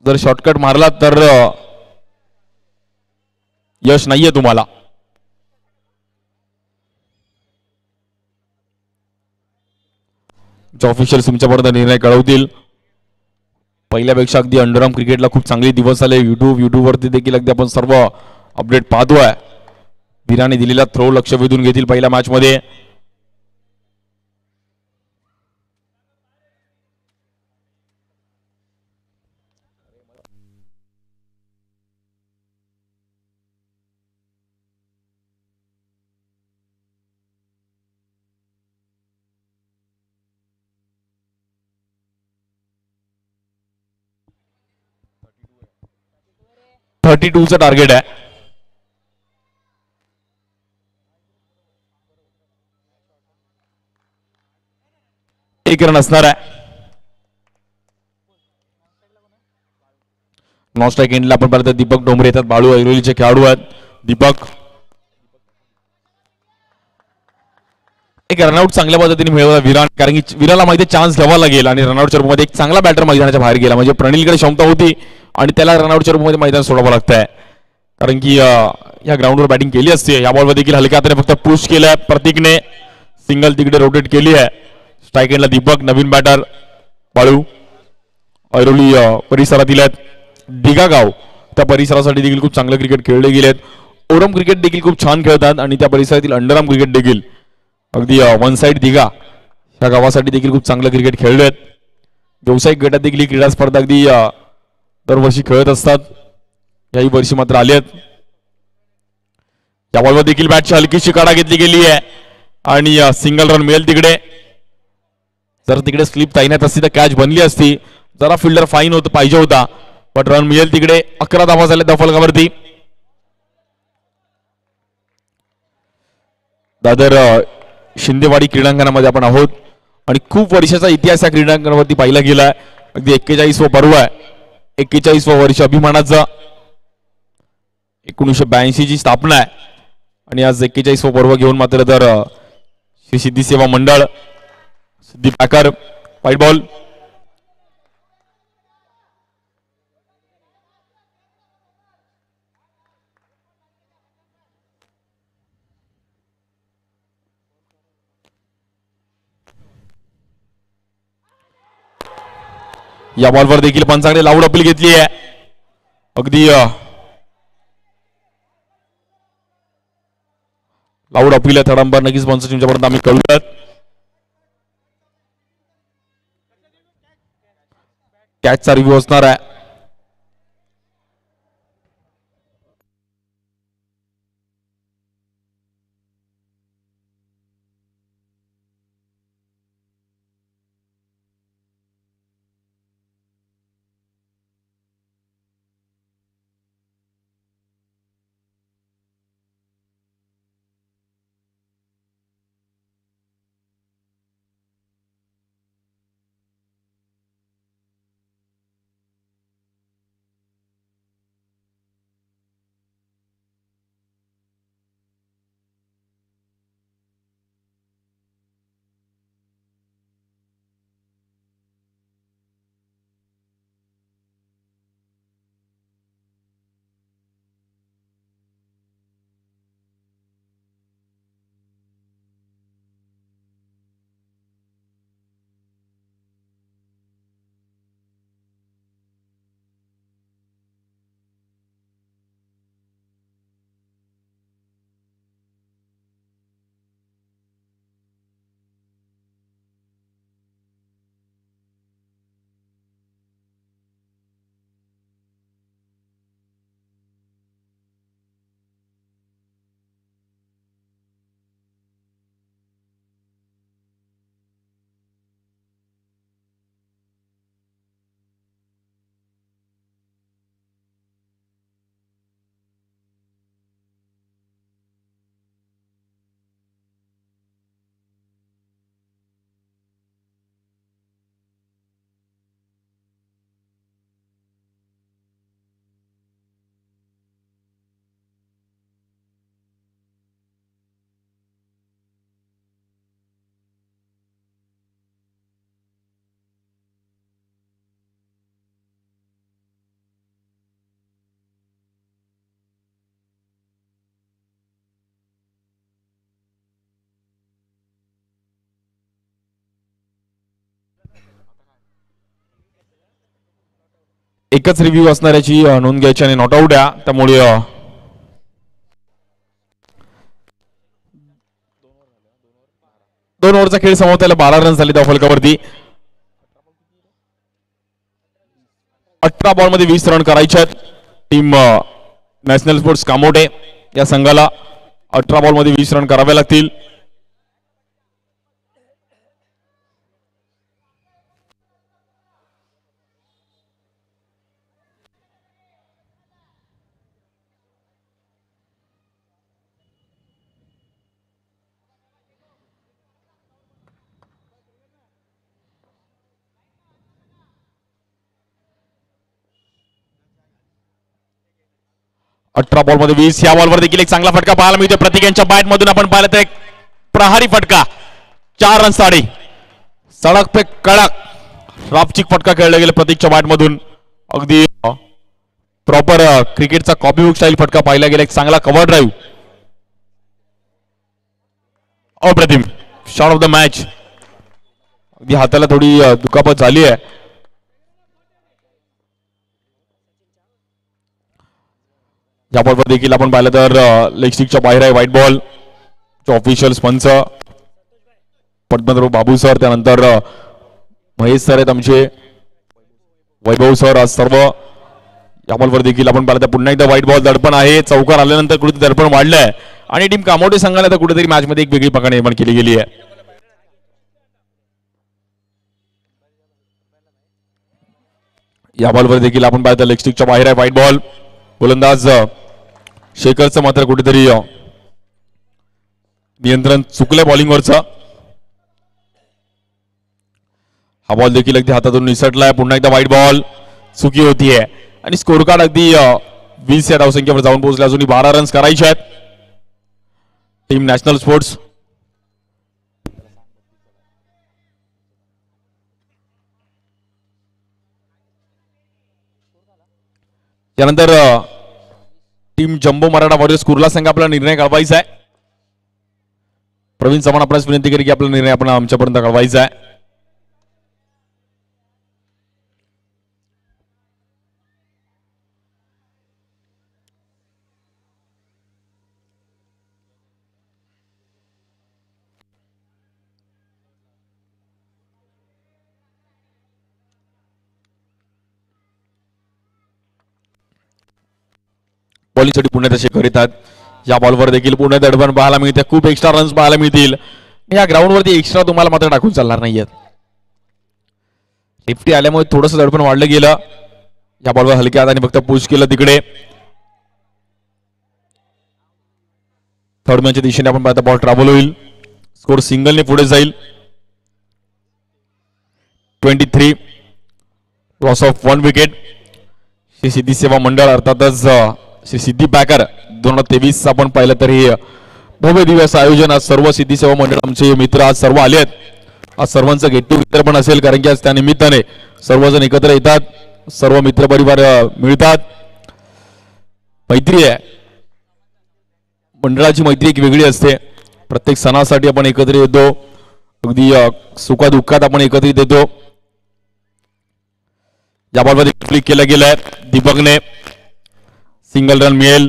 जर शॉर्टकट मारला तर यश नाहीये तुम्हाला. ऑफिशियल तुमच्यापर्यंत निर्णय कळवतील. पहिल्यापेक्षा अगदी अंडरआर्म क्रिकेटला खूप चांगले दिवस आले. युट्यूबवरती देखील अगदी आपण सर्व अपडेट पाहतोय. विराने दिलेला थ्रो लक्ष वेधून घेतील पहिल्या मॅच मध्ये. थर्टी 32चं टार्गेट आहे. एक रन असणार आहे. नॉन स्ट्राईक एंडला आपण पाहिलं तर दीपक डोंबरे येतात. बाळू ऐरोलीचे खेळाडू आहेत. दीपक एक रनआउट चांगल्या पद्धतीने मिळवला विराट, कारण की विराला माहिती चान्स घ्यावा लागेल आणि रनआउटच्या रूपमध्ये एक चांगला बॅटर मैदानाच्या बाहेर गेला. म्हणजे प्रणीलकडे क्षमता होती आणि त्याला रनआउटच्या रूपमध्ये मैदान सोडावं लागतंय, कारण की या ग्राउंडवर बॅटिंग केली असते. या बॉलवर देखील हलक्या हाताने फक्त पुश केलंय प्रतीकने, सिंगल तिकडे रोटेट केली आहे. स्ट्राईक एंडला दीपक, नवीन बॅटर बाळू, ऐरोली परिसरातील आहेत. दिगागाव त्या परिसरासाठी देखील खूप चांगलं क्रिकेट खेळले गेलेत. ओरम क्रिकेट देखील खूप छान खेळतात आणि त्या परिसरातील अंडरआर्म क्रिकेट देखील अगदी वन साइड दिघा या गावासाठी देखील खूप चांगलं क्रिकेट खेळलेत. व्यावसायिक गटात देखील ही क्रीडा स्पर्धा अगदी दरवर्षी खेळत असतात. याही वर्षी मात्र आले आहेत. या बॉलवर देखील बॅटची हलकीशी काढा घेतली गेली आहे आणि सिंगल रन मिळेल तिकडे. जर तिकडे स्लिप ताईनात असती तर कॅच बनली असती. जरा फिल्डर फाईन होत पाहिजे होता, पण रन मिळेल तिकडे. 11 धावा झाल्या त्या फलकावरती. दादर शिंदेवाडी क्रीडांगणामध्ये आपण आहोत आणि खूप वर्षाचा इतिहास या क्रीडांगणावरती पाहिला गेलाय. अगदी 41वा पर्व आहे, 41वा वर्ष अभिमानाचा. 1982 ची स्थापना आहे आणि आज 41वा पर्व घेऊन मात्र तर श्री सिद्धी सेवा मंडळ, सिद्धी पॅकर, व्हाईट बॉल. या बॉलवर देखील पंचाकडे लाऊड अपील घेतली आहे. अगदी लाऊड अपील आहे. थडंबर नक्कीच पंच तुमच्यापर्यंत आम्ही कळूयात. कॅचचा रिव्ह्यू असणार आहे. एकच रिव्ह्यू असणाऱ्याची नोंद घ्यायची आणि नॉट आउट आहे. त्यामुळे 2 ओव्हरचा खेळ समाप्त, 12 रन झाले त्या फलकावरती. 18 बॉल मध्ये 20 रन करायचे आहेत टीम नॅशनल स्पोर्ट्स कामोटे या संघाला. 18 बॉल मध्ये 20 रन करावे लागतील. अठरा बॉल मध्ये 20. या बॉलवर देखील एक चांगला फटका पाहायला मिळतो प्रतीक यांच्या बॅट मधून. आपण पाहिलं तर एक प्रहारी फटका 4 रन साडी. सडक पे कडक रापचिक फटका खेळला गेला प्रतीकच्या बॅट मधून. अगदी प्रॉपर क्रिकेटचा कॉपीबुक स्टाईल फटका पाहिला गेला. एक चांगला कव्हर ड्राईव्ह. अप्रतिम शॉट ऑफ द मॅच. अगदी हाताला थोडी दुखापत झाली आहे. या बॉलवर देखील आपण पाहिलं तर लेग स्टिकच्या बाहेर आहे. White ball. ऑफिशियल पंच पद्मनाभ बाबू सर, त्यानंतर महेश सर आहेत आमचे, वैभव सर. आज सर्व या बॉलवर देखील आपण पाहिलं तर पुन्हा एकदा व्हाईट बॉल. दडपण आहे. चौकार आल्यानंतर कुठेतरी दडपण वाढलंय आणि टीम कामोटे संघाला तर कुठेतरी मॅच मध्ये एक वेगळी पकड निर्माण केली गेली आहे. या बॉलवर देखील आपण पाहिलं लेग स्टिकच्या बाहेर आहे. White ball. गोलंदाज शेखरचं मात्र कुठेतरी नियंत्रण चुकलंय बॉलिंगवरचं. हा बॉल देखील अगदी हातातून निसटलाय. पुन्हा एकदा व्हाईट बॉल. चुकी होतीये आणि स्कोर कार्ड अगदी 20 या धावसंख्येवर जाऊन पोहोचले. अजूनही 12 रन्स करायचे आहेत. Team national sports. त्यानंतर team jumbo Maratha warriors Kurla संघ आपला निर्णय कळवायचा आहे. प्रवीण चव्हाण आपल्यास विनंती करी की आपला निर्णय आपण आमच्यापर्यंत कळवायचा आहे. बॉलिंगसाठी पुणे तसे करीतात. या बॉलवर देखील पुणे दडपण पाहायला मिळते. खूप एक्स्ट्रा रन्स पाहायला मिळतील. या ग्राउंडवरती एक्स्ट्रा तुम्हाला मात्र टाकून चालणार नाहीयेत. लेफ्टी आल्यामुळे थोडंसं दडपण वाढलं गेलं. या बॉलवर हलक्या हाताने फक्त पुश केलं तिकडे. थर्ड मॅनच्या दिशेने आपण पाहता बॉल ट्रॅव्हल होईल. स्कोर सिंगलने पुढे जाईल. 23 लॉस ऑफ 1 विकेट. श्री सिद्धी सेवा मंडळ अर्थातच श्री सिद्धी पॅकर 2023 आपण पाहिलं तर हे भव्य दिवस आयोजन. आज सर्व सिद्धी सेवा मंडळ आमचे मित्र आज सर्व आले आहेत. आज सर्वांचं गेट टुगेदर पण असेल कारण की आज त्या निमित्ताने सर्वजण एकत्र येतात. सर्व मित्र परिवार मिळतात. मैत्री आहे. मंडळाची मैत्री एक वेगळी असते. प्रत्येक सणासाठी आपण एकत्र येतो. अगदी सुखादुःखात आपण एकत्रित येतो. या बॉलवर क्लिक केलं गेलंय. दीपकने सिंगल रन मिळेल.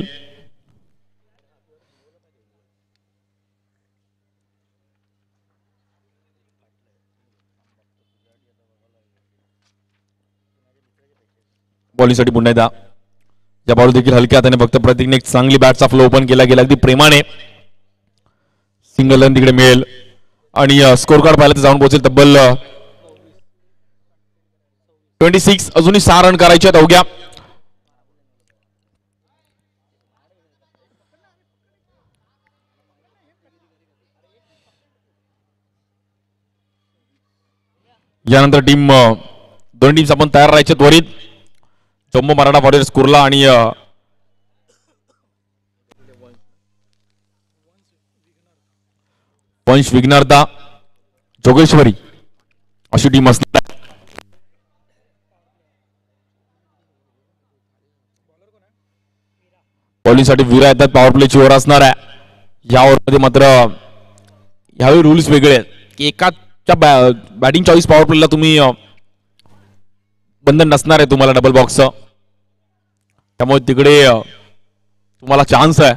बॉलिंगसाठी पुन्हा एकदा या बॉल देखील हलक्या हाताने फक्त प्रतीकने एक चांगली बॅटचा फ्लो ओपन केला गेला. अगदी प्रेमाने सिंगल रन तिकडे मिळेल आणि स्कोर कार्ड पाहिलं तर जाऊन पोहोचेल तब्बल 26. अजूनही 6 रन करायचे आहेत अवघ्या. यानंतर टीम दोन टीम्स आपण तयार राहायचे त्वरित. जम्बो मराठा वॉरियर्स कुर्ला आणि वंश विघ्नहर्ता जोगेश्वरी अशी टीम असणार. बॉलिंगसाठी विरा येतात. पॉवर प्लेची ओव्हर असणार आहे. या ओव्हरमध्ये मात्र यावेळी रूल्स वेगळे आहेत की एकाच्या बॅटिंग चॉईस पॉवर प्लेला तुम्ही बंधन नसणार आहे तुम्हाला डबल बॉक्सचं. त्यामुळे तिकडे तुम्हाला चान्स आहे.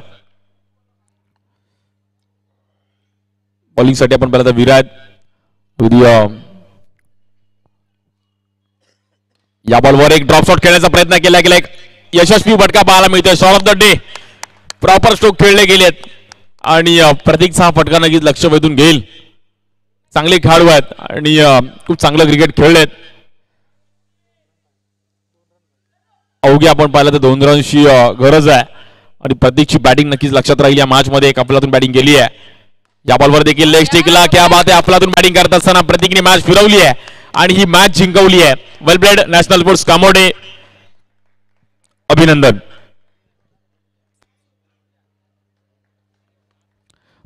बॉलिंगसाठी आपण पहिल्यांदा विराट या बॉलवर एक ड्रॉप शॉट खेळण्याचा प्रयत्न केला गेला. एक यशस्वी फटका पाहायला मिळतोय. Shot of the day. Proper stroke खेळले गेलेत आणि प्रतीकचा हा फटका नक्कीच लक्ष वेधून घेईल. चांगले खेळाडू आहेत आणि खूप चांगलं क्रिकेट खेळलेत. अवघे आपण पाहिलं तर 2 रनची गरज आहे आणि प्रतीकची बॅटिंग नक्कीच लक्षात राहील. या मॅच मध्ये एक आपल्यातून बॅटिंग केली आहे. या बॉलवर देखील लेग स्टिकला क्या बात आहे. आपल्यातून बॅटिंग करत असताना प्रतीकने मॅच फिरवली आहे आणि ही मॅच जिंकवली आहे. वेल प्लेड नॅशनल स्पोर्ट्स कामोडे. अभिनंदन.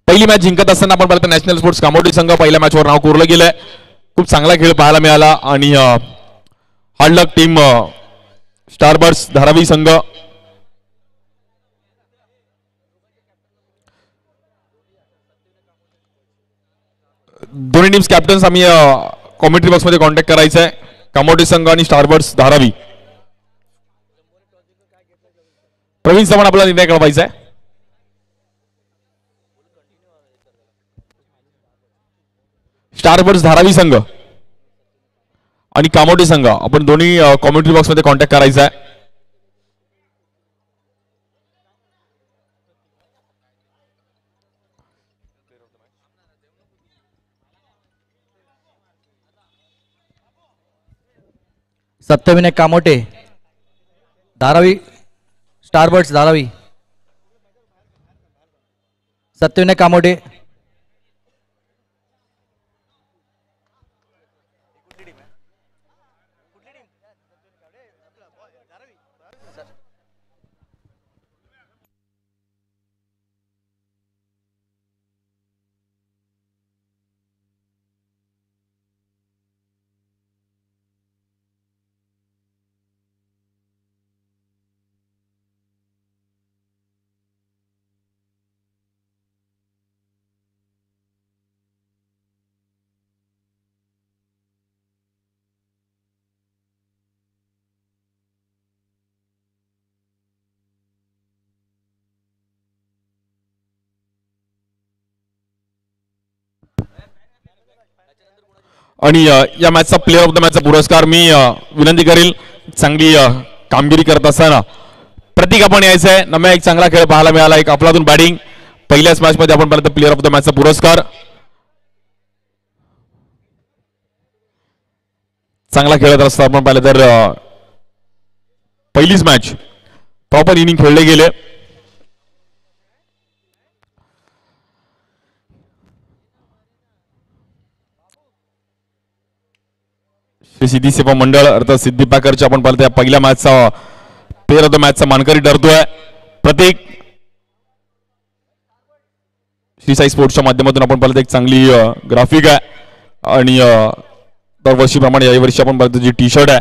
पहिली मॅच जिंकत असताना आपण पाहिलं नॅशनल स्पोर्ट्स कामोडी संघ पहिल्या मॅचवर नाव कोरलं गेलंय. खूप चांगला खेळ पाहायला मिळाला आणि हार्ड लक टीम स्टारबर्ड्स धारावी संघ दोन्ही टीम्स कॅप्टन्स आम्ही कॉमेंट्री बॉक्स मध्ये कॉन्टॅक्ट करायचा आहे. कामोडी संघ आणि स्टारबर्ड्स धारावी. प्रवीण चव्हाण आपला निर्णय कळवायचा आहे. स्टारबर्ड्स धारावी संघ आणि कामोडी संघ आपण दोन्ही कॉमेंट्री बॉक्स मध्ये कॉन्टॅक्ट करायचा आहे. सत्यविनायक कामोटे धारावी स्टारबर्ड्स धारावी. सत्यविनायक कामोटे आणि या मॅचचा प्लेअर ऑफ द मॅचचा पुरस्कार मी विनंती करेल चांगली कामगिरी करत असताना प्रतीक आपण यायचं आहे. नम्या एक चांगला खेळ पाहायला मिळाला. एक आपलातून बॅटिंग पहिल्याच मॅच मध्ये आपण पाहिलं प्लेअर ऑफ द मॅचचा पुरस्कार. चांगला खेळत असता आपण पाहिलं तर पहिलीच मॅच प्रॉपर इनिंग खेळले गेले. श्री सिद्धी सेवा मंडळ अर्थात सिद्धी पॅकरचे आपण पाहिलं त्या पहिल्या मॅचचा प्लेअर ऑफ द मॅचचा मानकरी ठरतोय प्रतीक. श्री साई स्पोर्ट्सच्या माध्यमातून आपण पाहिलं एक चांगली ग्राफिक आहे आणि दरवर्षीप्रमाणे याही वर्षी आपण पाहिलं जी टी शर्ट आहे.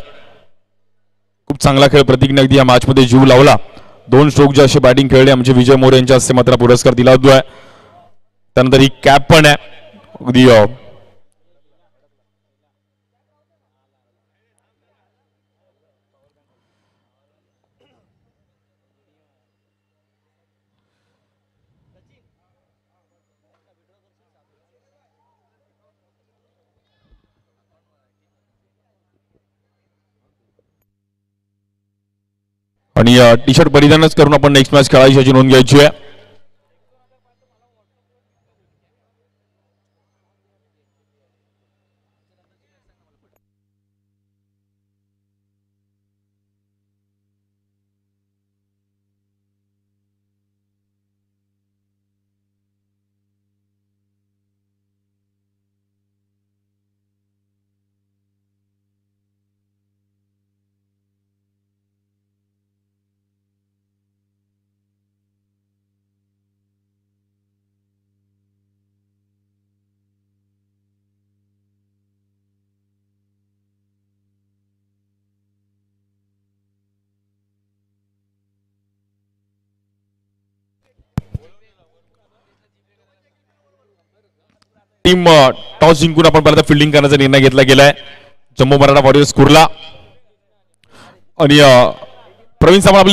खूप चांगला खेळ प्रतीकने अगदी या मॅच मध्ये जीव लावला. 2 स्ट्रोक जे असे बॅटिंग खेळले आमचे विजय मोरे यांच्या हस्ते मात्र पुरस्कार दिला होतोय. त्यानंतर ही कॅप पण आहे अगदी आणि टी शर्ट परिधानच करून आपण नेक्स्ट मॅच खेळायची याची नोंद घ्यायची आहे. टीम टॉस जिंकून आपण परत फिल्डिंग करण्याचा निर्णय घेतला गेलाय. जम्मू मराठा वॉरियर्स कुर्ला आणि प्रवीण सामान